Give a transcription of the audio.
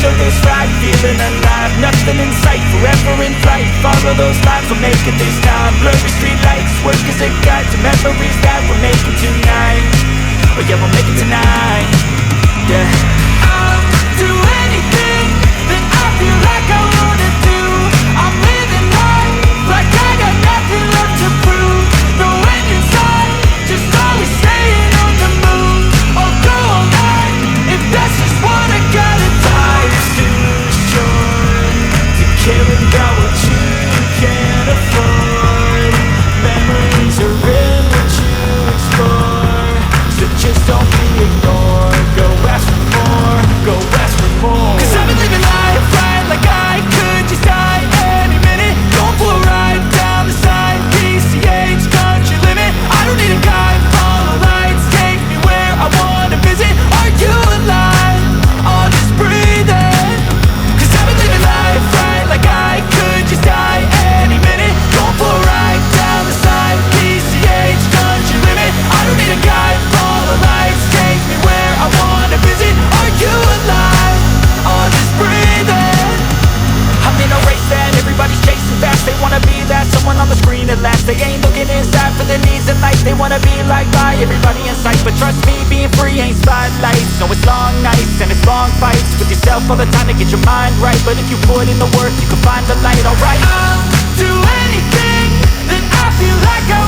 show this ride, feeling alive. Nothing in sight, forever in flight. Follow those lines, we'll make it this time. Blurry street lights, work as a guide to memories that we're making tonight. Oh yeah, we'll make it tonight. Yeah. I'll do anything that I feel like I wanna do. I'm living life like I got nothing left to prove. No end in sight, just always staying on the move. I'll go all night if that's just what I gotta do. Life's too short to care about what you can't afford. Memories are in what you explore, so just don't be ignored. Go ask for more, go ask for more. 'Cause I've been living life right like I could just die any minute. Going for a ride down the side, PCH country limit. I don't need a guide, follow lights, take me where I wanna visit. Are you alive? Or just breathing? 'Cause I've been living life right like I could just die any minute. Going for a ride down the side, PCH country limit. I don't need a guide, follow lights, take me where I wanna visit. Are you alive? Or just breathing? I'm in a race that everybody's chasing fast. They wanna be that someone on the screen at last. They ain't looking inside for their needs in life. They wanna be liked by everybody in sight. But trust me, being free ain't spotlights. No, it's long nights and it's long fights with yourself all the time to get your mind right. But if you put in the work, you can find the light, alright? I'll do anything that I feel like I